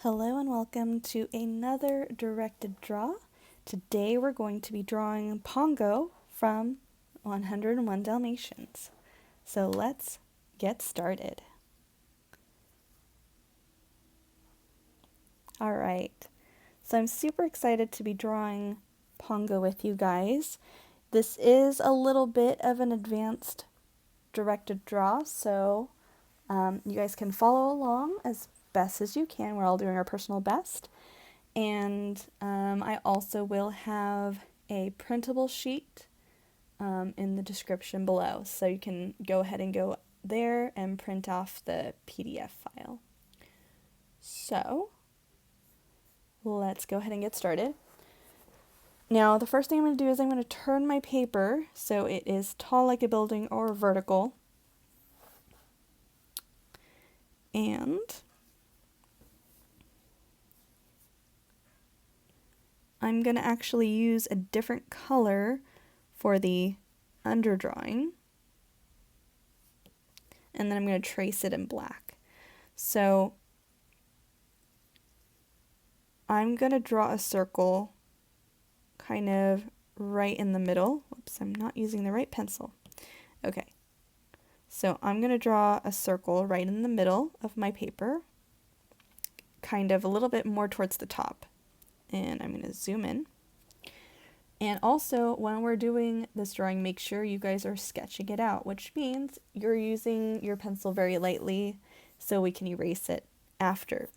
Hello and welcome to another directed draw. Today we're going to be drawing Pongo from 101 Dalmatians. So let's get started. Alright, so I'm super excited to be drawing Pongo with you guys. This is a little bit of an advanced directed draw, so you guys can follow along as best as you can. We're all doing our personal best. And I also will have a printable sheet in the description below, so you can go ahead and go there and print off the PDF file. So let's go ahead and get started. Now the first thing I'm going to do is I'm going to turn my paper so it is tall like a building or vertical. And I'm going to actually use a different color for the underdrawing. And then I'm going to trace it in black. So I'm going to draw a circle kind of right in the middle. Whoops, I'm not using the right pencil. Okay, so I'm going to draw a circle right in the middle of my paper, kind of a little bit more towards the top. And I'm going to zoom in. And also, when we're doing this drawing, make sure you guys are sketching it out, which means you're using your pencil very lightly so we can erase it after.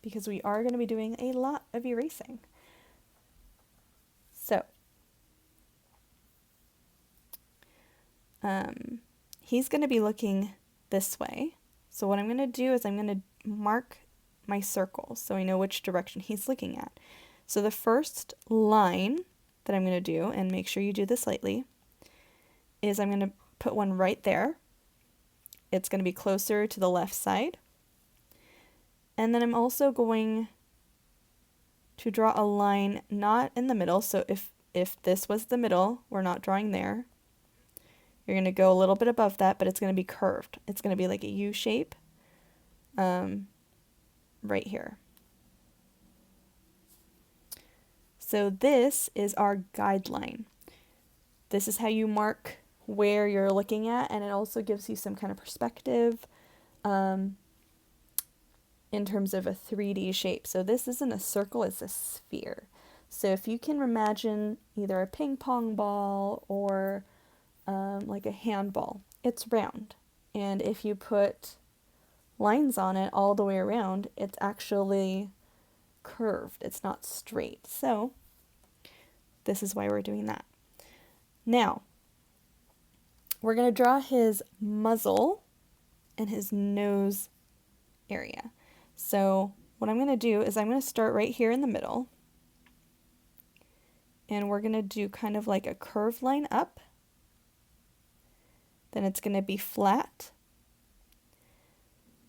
Because we are going to be doing a lot of erasing. So, he's going to be looking this way. So what I'm going to do is I'm going to mark my circle so I know which direction he's looking at. So the first line that I'm going to do, and make sure you do this lightly, is I'm going to put one right there. It's going to be closer to the left side. And then I'm also going to draw a line not in the middle. So if this was the middle, we're not drawing there. You're going to go a little bit above that, but it's going to be curved. It's going to be like a U shape right here. So this is our guideline. This is how you mark where you're looking at, and it also gives you some kind of perspective in terms of a 3D shape. So this isn't a circle, it's a sphere. So if you can imagine either a ping pong ball or like a handball, it's round. And if you put lines on it all the way around, it's actually curved. It's not straight. So this is why we're doing that. Now, we're going to draw his muzzle and his nose area. So what I'm going to do is I'm going to start right here in the middle. And we're going to do kind of like a curved line up. Then it's going to be flat.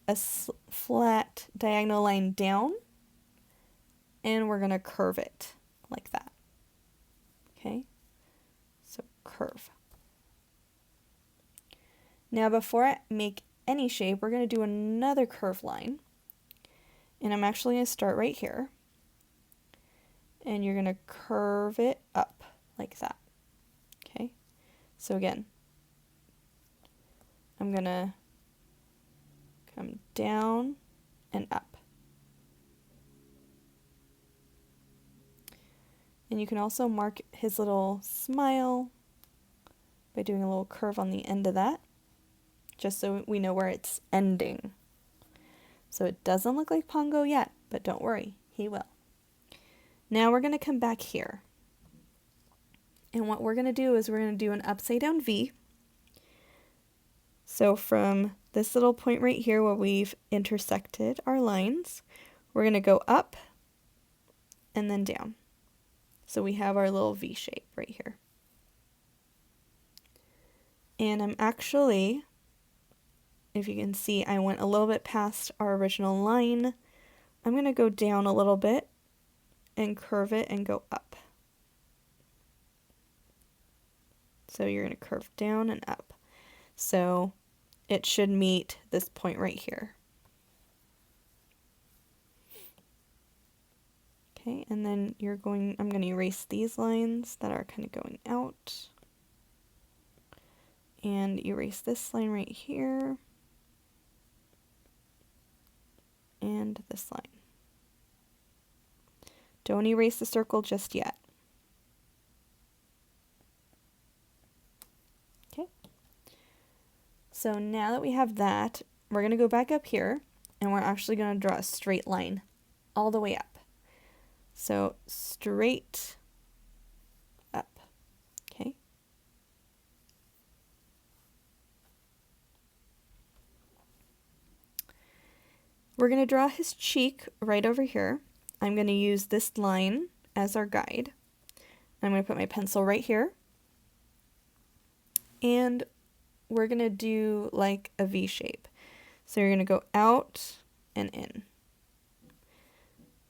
A flat diagonal line down. And we're going to curve it like that. Okay? So curve. Now before I make any shape, we're going to do another curved line. And I'm actually going to start right here. And you're going to curve it up like that. Okay? So again, I'm going to come down and up. And you can also mark his little smile by doing a little curve on the end of that, just so we know where it's ending. So it doesn't look like Pongo yet, but don't worry, he will. Now we're going to come back here. And what we're going to do is we're going to do an upside down V. So from this little point right here where we've intersected our lines, we're going to go up and then down. So we have our little V shape right here. And I'm actually, if you can see, I went a little bit past our original line. I'm going to go down a little bit and curve it and go up. So you're going to curve down and up. So it should meet this point right here. Okay, and then I'm going to erase these lines that are kind of going out. And erase this line right here. And this line. Don't erase the circle just yet. Okay. So now that we have that, we're going to go back up here, and we're actually going to draw a straight line all the way up. So straight up. Okay. We're going to draw his cheek right over here. I'm going to use this line as our guide. I'm going to put my pencil right here. And we're going to do like a V shape. So you're going to go out and in.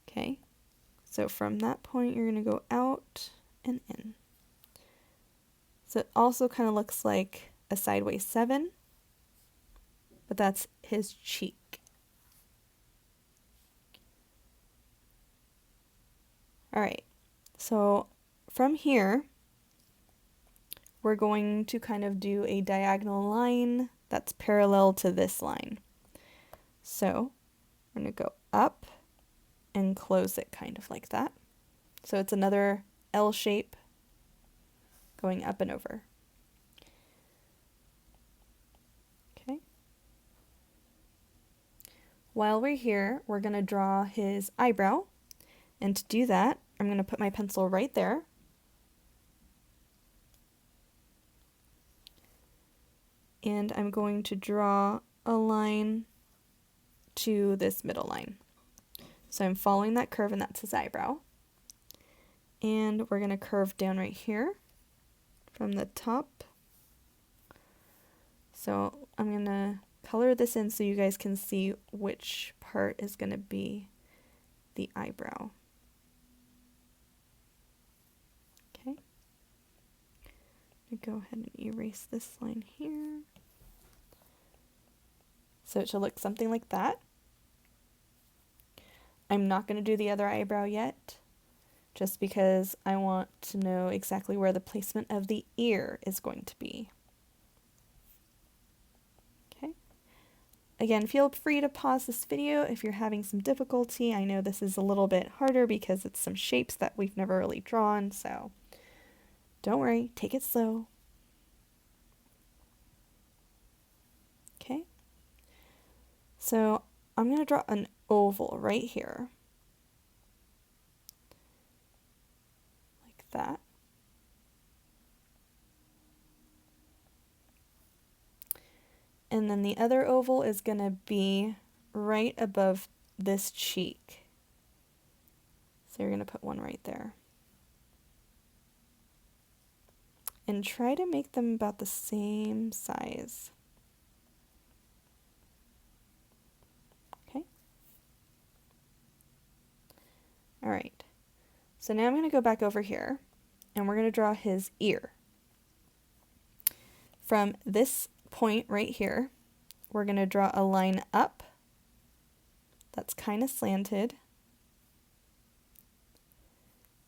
Okay. So from that point, you're going to go out and in. So it also kind of looks like a sideways 7, but that's his cheek. All right, so from here, we're going to kind of do a diagonal line that's parallel to this line. So we're going to go up and close it kind of like that. So it's another L shape going up and over. Okay. While we're here, we're going to draw his eyebrow. And to do that, I'm going to put my pencil right there. And I'm going to draw a line to this middle line. So I'm following that curve, and that's his eyebrow. And we're going to curve down right here from the top. So I'm going to color this in so you guys can see which part is going to be the eyebrow. Okay. I'm going to go ahead and erase this line here. So it should look something like that. I'm not going to do the other eyebrow yet, just because I want to know exactly where the placement of the ear is going to be. Okay. Again, feel free to pause this video if you're having some difficulty. I know this is a little bit harder because it's some shapes that we've never really drawn, so don't worry, take it slow. Okay. So I'm going to draw an oval right here. Like that. And then the other oval is going to be right above this cheek. So you're going to put one right there. And try to make them about the same size. Okay. All right. So now I'm going to go back over here, and we're going to draw his ear. From this point right here, we're going to draw a line up that's kind of slanted.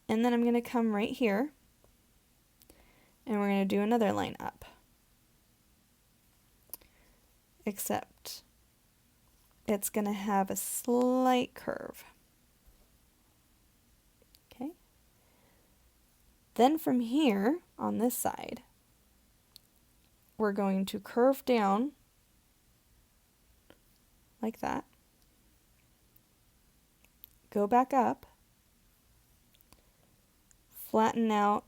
And then I'm going to come right here, and we're going to do another line up. Except it's going to have a slight curve. Okay. Then from here, on this side, we're going to curve down like that. Go back up, flatten out,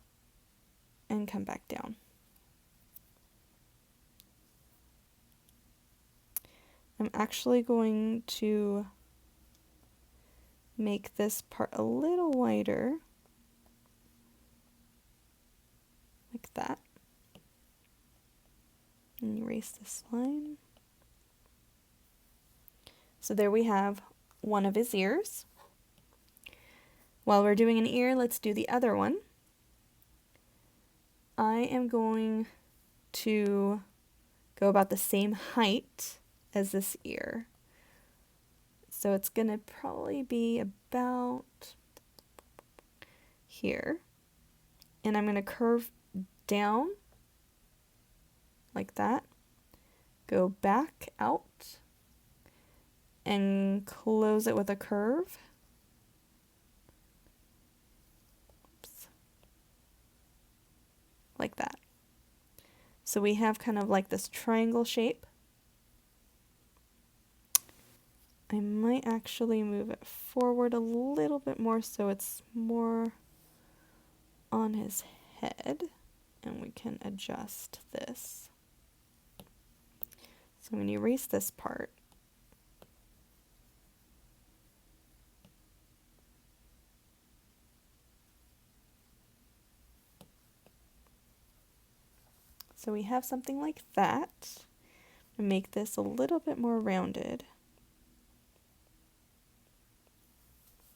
and come back down. I'm actually going to make this part a little wider, like that. And erase this line. So there we have one of his ears. While we're doing an ear, let's do the other one. I am going to go about the same height as this ear. So it's going to probably be about here. And I'm going to curve down like that, go back out, and close it with a curve. Oops. Like that. So we have kind of like this triangle shape. I might actually move it forward a little bit more so it's more on his head, and we can adjust this. So I'm going to erase this part. So we have something like that. And make this a little bit more rounded.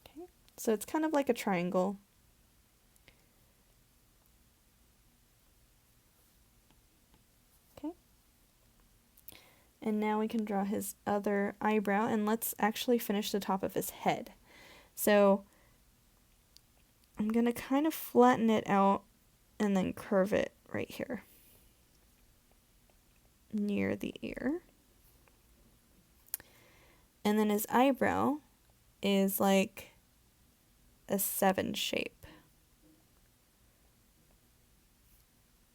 Okay, so it's kind of like a triangle. Okay. And now we can draw his other eyebrow, and let's actually finish the top of his head. So I'm going to kind of flatten it out and then curve it right here near the ear. And then his eyebrow is like a 7 shape.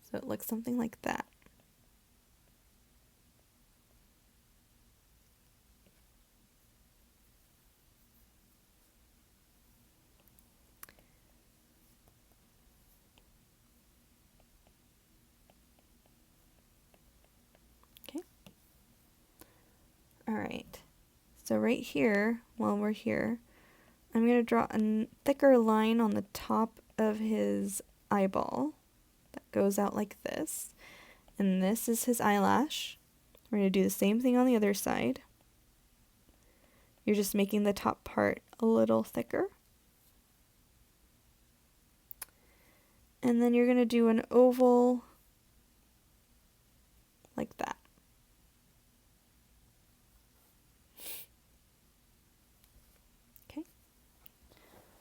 So it looks something like that. Okay. All right. So right here, while we're here, I'm going to draw a thicker line on the top of his eyeball that goes out like this. And this is his eyelash. We're going to do the same thing on the other side. You're just making the top part a little thicker. And then you're going to do an oval like that. Okay.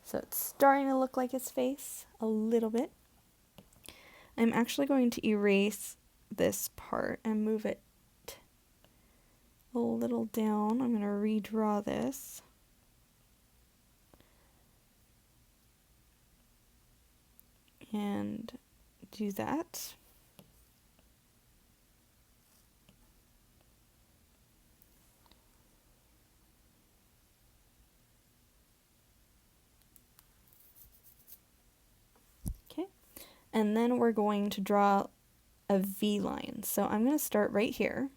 So it's starting to look like his face a little bit. I'm actually going to erase this part and move it a little down. I'm going to redraw this. And do that. Okay. And then we're going to draw a V line. So I'm going to start right here.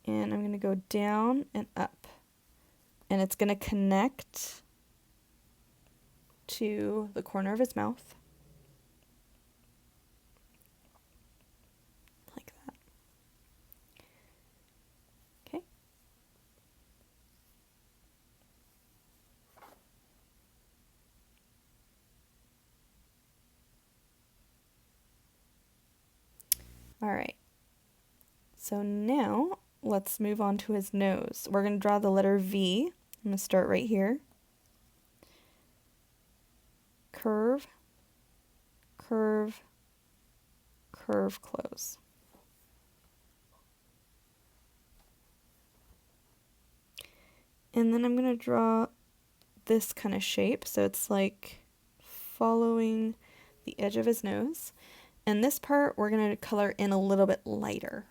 And I'm going to go down and up. And it's going to connect to the corner of his mouth. Like that. Okay. All right. So now let's move on to his nose. We're going to draw the letter V. I'm going to start right here. Curve, curve, curve, close. And then I'm going to draw this kind of shape. So it's like following the edge of his nose. And this part we're going to color in a little bit lighter.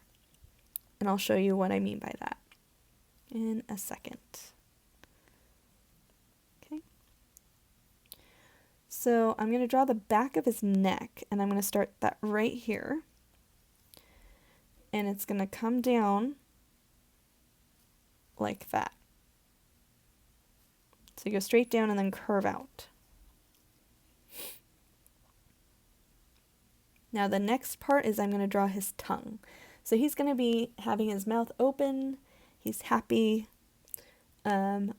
And I'll show you what I mean by that in a second. Okay. So I'm going to draw the back of his neck, and I'm going to start that right here. And it's going to come down like that. So you go straight down and then curve out. Now the next part is I'm going to draw his tongue. So he's going to be having his mouth open. He's happy. And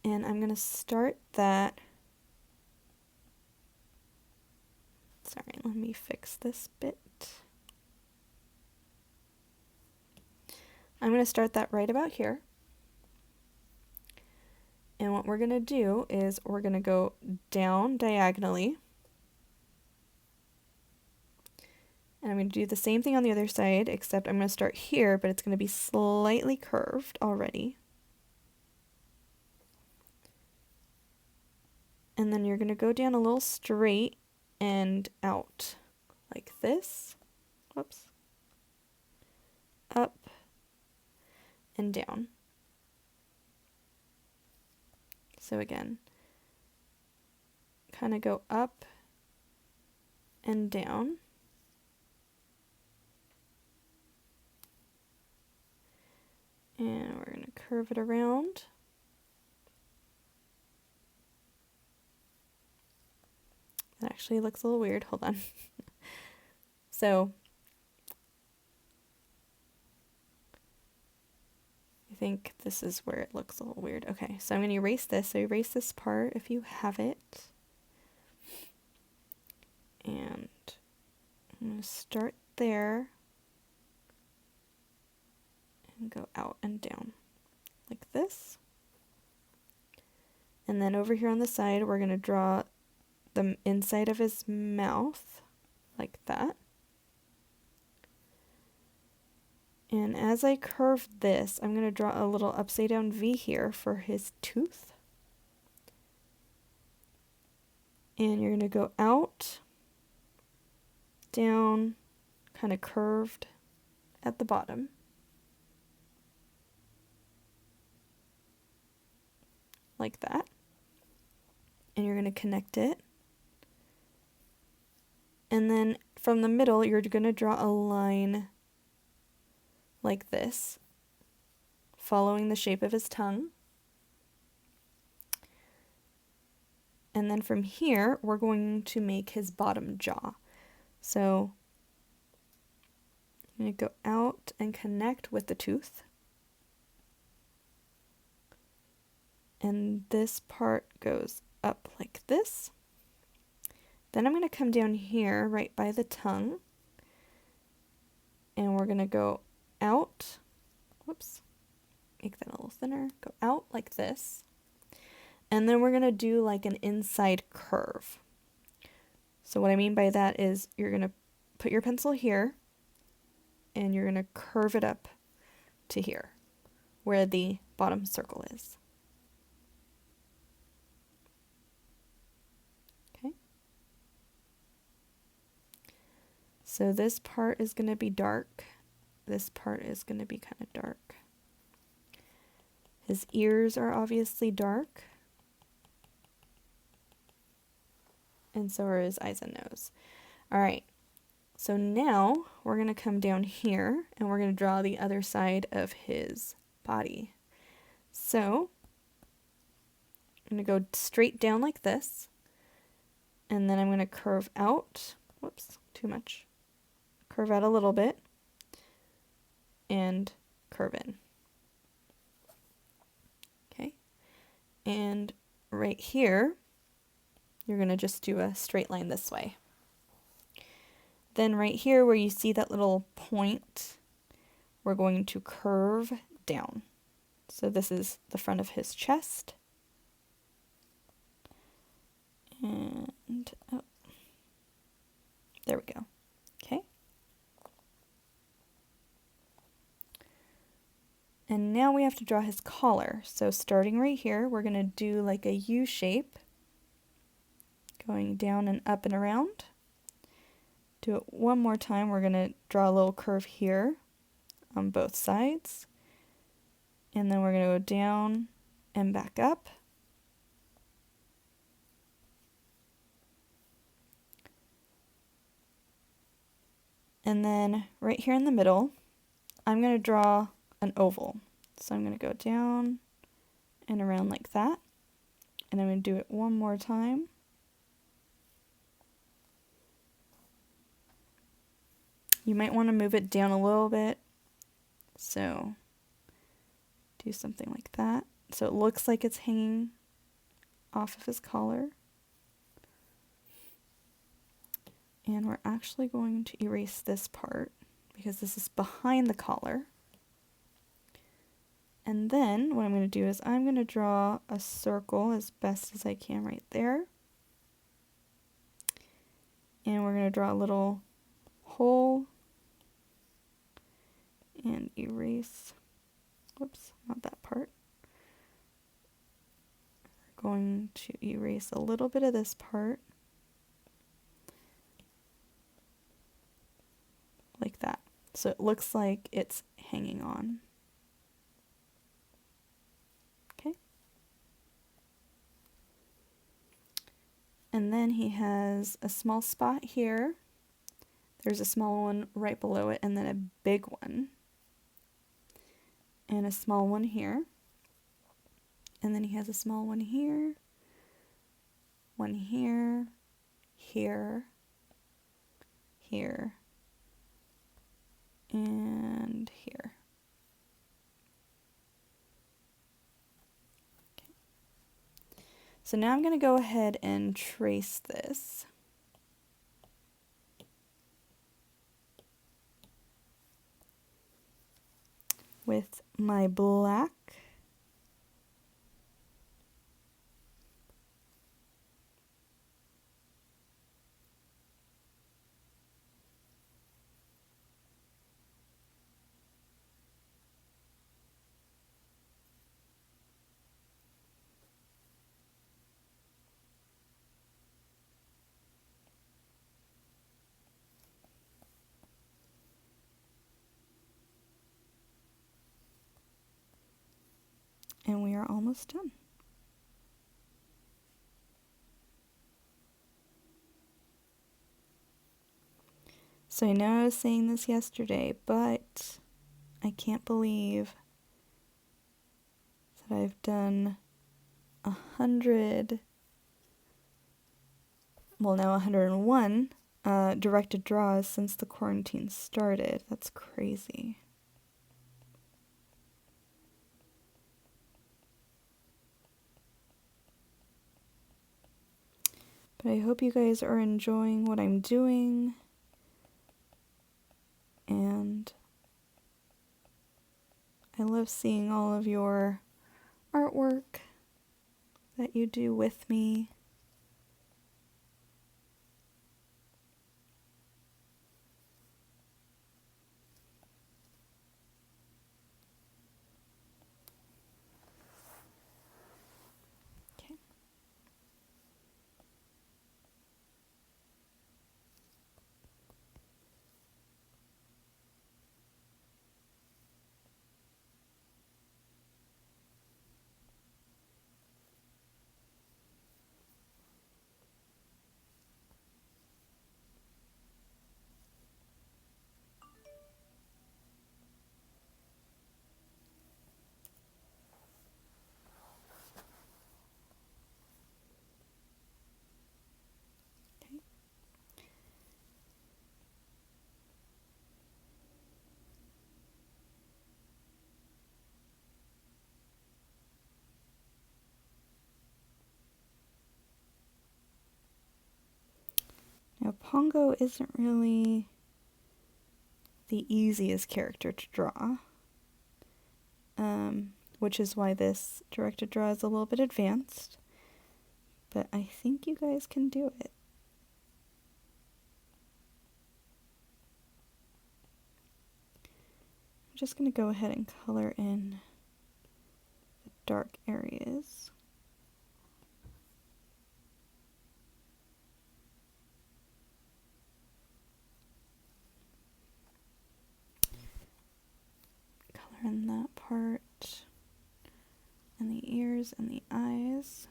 I'm going to start that. Sorry, let me fix this bit. I'm going to start that right about here. And what we're going to do is we're going to go down diagonally. And I'm going to do the same thing on the other side, except I'm going to start here, but it's going to be slightly curved already. And then you're going to go down a little straight and out like this. Whoops. Up and down. So again, kind of go up and down. And we're going to curve it around. It actually looks a little weird. Hold on. So I think this is where it looks a little weird. Okay, so I'm going to erase this. So erase this part if you have it. And I'm going to start there and go out and down like this. And then over here on the side, we're going to draw the inside of his mouth like that. And as I curve this, I'm going to draw a little upside down V here for his tooth. And you're going to go out, down, kind of curved at the bottom. Like that. And you're going to connect it. And then from the middle, you're going to draw a line like this, following the shape of his tongue. And then from here, we're going to make his bottom jaw. So I'm going to go out and connect with the tooth. And this part goes up like this. Then I'm going to come down here right by the tongue. And we're going to go out. Whoops. Make that a little thinner. Go out like this. And then we're going to do like an inside curve. So what I mean by that is you're going to put your pencil here. And you're going to curve it up to here, where the bottom circle is. So this part is going to be dark. This part is going to be kind of dark. His ears are obviously dark. And so are his eyes and nose. All right. So now we're going to come down here and we're going to draw the other side of his body. So I'm going to go straight down like this. And then I'm going to curve out. Whoops, too much. Curve out a little bit and curve in. Okay. And right here, you're going to just do a straight line this way. Then right here where you see that little point, we're going to curve down. So this is the front of his chest. And oh, there we go. Okay. And now we have to draw his collar. So starting right here, we're going to do like a U shape, going down and up and around. Do it one more time. We're going to draw a little curve here on both sides. And then we're going to go down and back up. And then right here in the middle, I'm going to draw an oval. So I'm going to go down and around like that. And I'm going to do it one more time. You might want to move it down a little bit. So do something like that. So it looks like it's hanging off of his collar. And we're actually going to erase this part because this is behind the collar. And then what I'm going to do is I'm going to draw a circle as best as I can right there. And we're going to draw a little hole and erase. Whoops, not that part. We're going to erase a little bit of this part. Like that. So it looks like it's hanging on. Okay. And then he has a small spot here. There's a small one right below it, and then a big one. And a small one here. And then he has a small one here, here, here, and here. Okay. So now I'm going to go ahead and trace this. With my black. And we are almost done. So I know I was saying this yesterday, but I can't believe that I've done 100, well now 101 directed draws since the quarantine started. That's crazy. But I hope you guys are enjoying what I'm doing. And I love seeing all of your artwork that you do with me. Okay. Now, Pongo isn't really the easiest character to draw, which is why this directed draw is a little bit advanced, but I think you guys can do it. I'm just going to go ahead and color in the dark areas. In that part, and the ears and the eyes.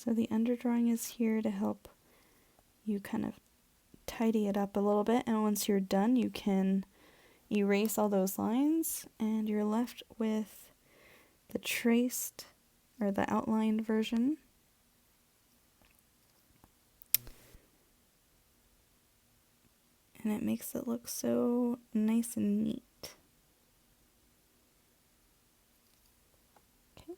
So the underdrawing is here to help you kind of tidy it up a little bit, and once you're done you can erase all those lines and you're left with the traced or the outlined version. And it makes it look so nice and neat. Okay.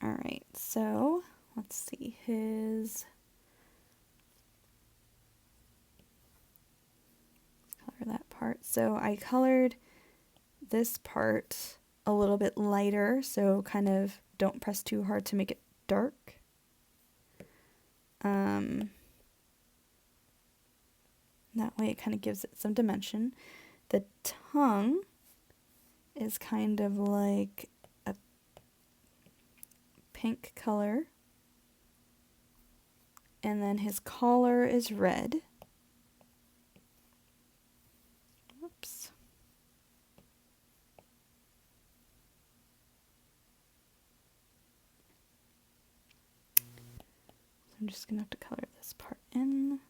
Alright, so let's see let's color that part. So I colored this part a little bit lighter, so kind of don't press too hard to make it dark. That way it kind of gives it some dimension. The tongue is kind of like a pink color. And then his collar is red. Oops. So I'm just going to have to color this part in.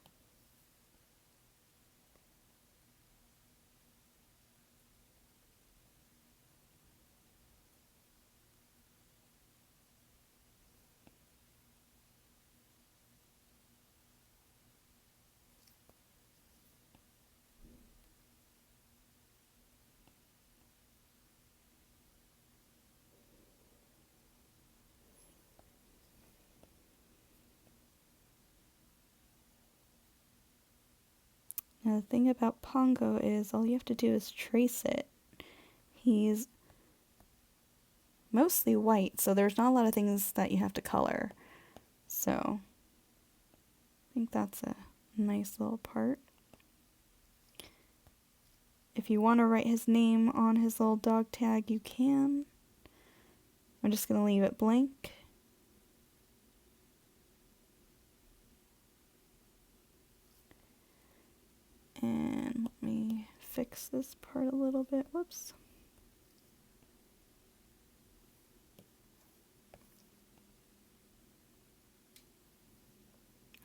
Now the thing about Pongo is all you have to do is trace it. He's mostly white, so there's not a lot of things that you have to color. So I think that's a nice little part. If you want to write his name on his little dog tag, you can. I'm just going to leave it blank. And let me fix this part a little bit. Whoops.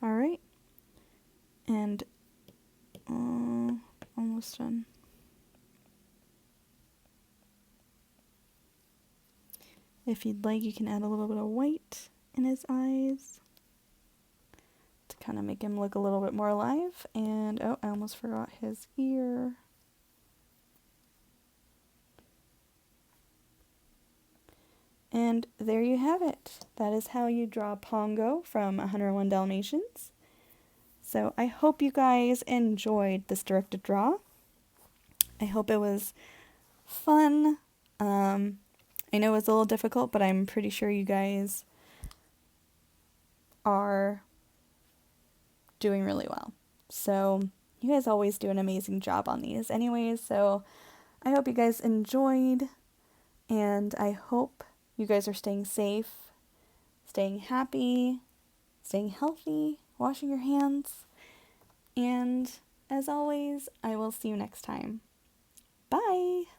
Alright. And almost done. If you'd like, you can add a little bit of white in his eyes to kind of make him look a little bit more alive. And oh, I almost forgot his ear. And there you have it. That is how you draw Pongo from 101 Dalmatians. So I hope you guys enjoyed this directed draw. I hope it was fun. I know it's a little difficult, but I'm pretty sure you guys are doing really well. So you guys always do an amazing job on these anyways, so I hope you guys enjoyed, and I hope you guys are staying safe, staying happy, staying healthy, washing your hands, and as always, I will see you next time. Bye!